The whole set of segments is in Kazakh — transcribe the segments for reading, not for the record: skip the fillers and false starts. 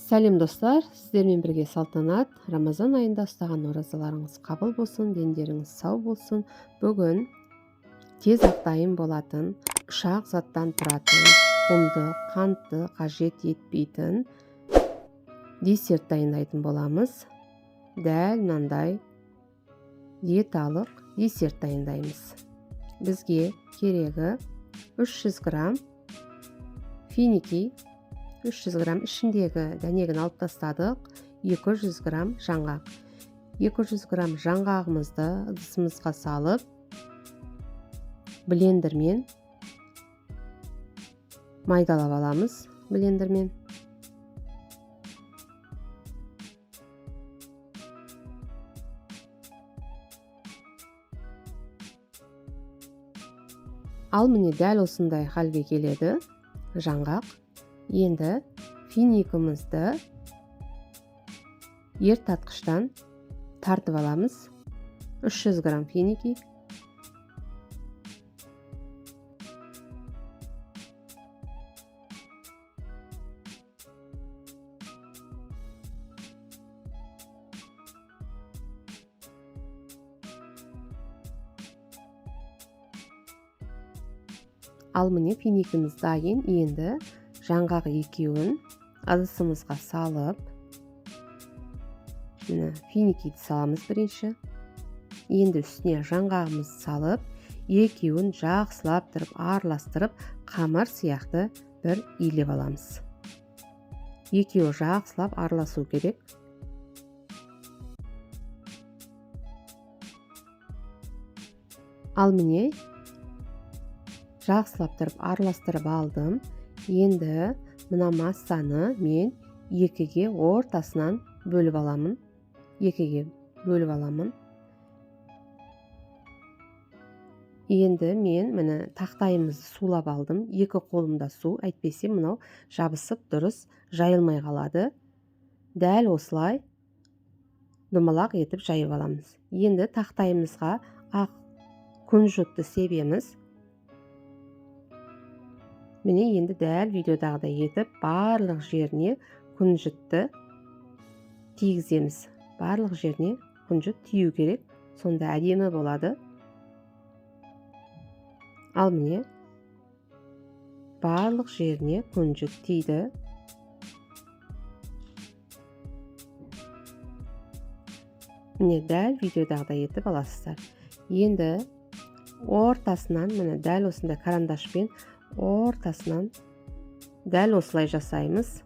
Сәлем достар, сіздермен бірге салтанат. Рамазан айында ұстаған оразаларыңыз қабыл болсын, дендеріңіз сау болсын. Бүгін тез дайын болатын, ұшақ заттан тұратын, құмды, қантты қажет етпейтін десерт дайындайтын боламыз. Дәл мынандай диеталық десерт дайындаймыз. Бізге керегі 300 грамм финики, 300 грамм ішіндегі дәнегін алып тастадық, 200 грамм жаңғақ. 200 грамм жаңғағымызды ыдысымызға салып, блендермен майдалап аламыз. Блендермен. Ал міне дәл осындай халге келеді жаңғақ. Енді финикімізді ертатқыштан тартып аламыз. 300 грамм финики. Ал міне финикіміз дайын. Енді жаңғақ екеуін ыдысымызға салып, финикиді саламыз бірінші. Енді үстіне жаңғағымызды салып, екеуін жақсылап тұрып, араластырып, қамыр сияқты бір илеп аламыз. Екеуі жақсылап араласу керек. Ал міне жақсылап тұрып, араластырып алдым. Енді мына массаны мен екіге ортасынан бөліп аламын. Енді мен міне тақтайымызды сулап алдым. Екі қолымда су, әйтпесе мынау жабысып дұрыс жайылмай қалады. Дәл осылай домалақ етіп жайып аламыз. Енді тақтайымызға ақ күнжутты себеміз. Міне енді дәл видеодағыдай етіп барлық жеріне күнжутты тигіземіз. Барлық жеріне күнжут тию керек, сонда әдемі болады. Ал міне барлық жеріне күнжут тиді. Міне дәл видеодағыдай етіп аласыздар. Енді ортасынан міне дәл осындай карандашпен ортасынан дәл осылай жасаймыз.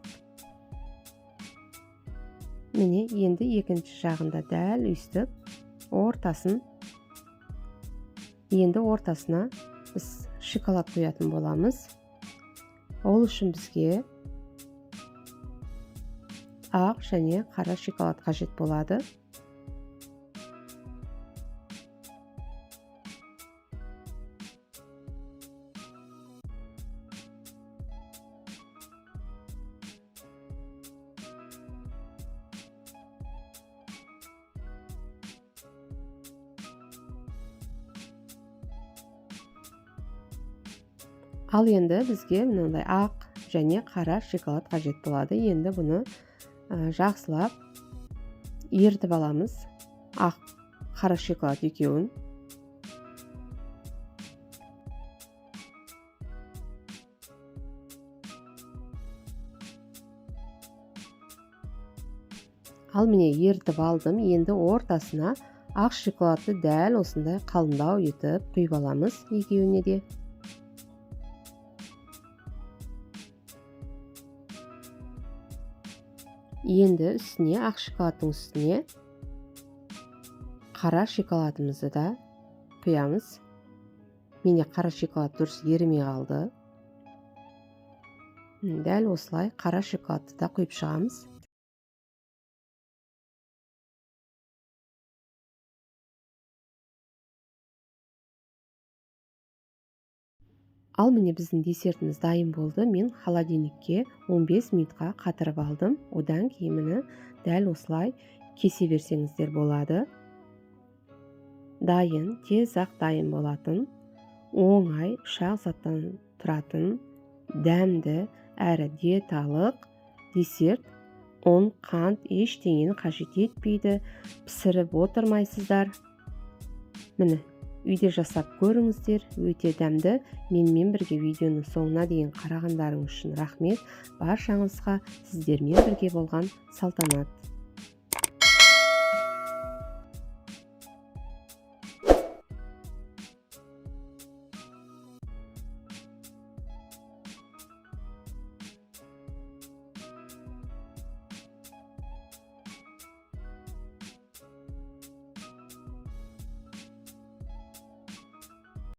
Міне енді екінші жағында дәл өйстіп ортасын. Енді ортасына біз шоколад құятын боламыз. Ол үшін бізге ақ және қара шоколад қажет болады. Ал енді бізге мынандай ақ және қара шоколад қажет болады. Енді бұны жақсылап ерітіп аламыз. Ақ, қара шоколад екеуін. Ал міне ерітіп алдым. Енді ортасына ақ шоколадты дәл осындай қалыңдау етіп құйып аламыз екеуіне де. Енді үстіне ақ шоколадтың үстіне қара шоколадымызды да құямыз. Менде қара шоколад дұрыс ерімей қалды. Дәл осылай қара шоколадты да құйып шығамыз. Ал міне біздің десертіміз дайын болды. Мен холодильникке 15 минутқа қатырып алдым. Одан кейін міне дәл осылай кесе берсеңіздер болады. Дайын, тез дайын болатын, оңай, ұшақ заттан тұратын, дәмді әрі диеталық десерт ұн, қант ештеңені қажет етпейді. Пісіріп отырмайсыздар. Міне, үйде жасап көріңіздер, өте дәмді. Менімен бірге видеоның соңына дейін қарағандарыңыз үшін рахмет. Баршаңызға сіздермен бірге болған Салтанат.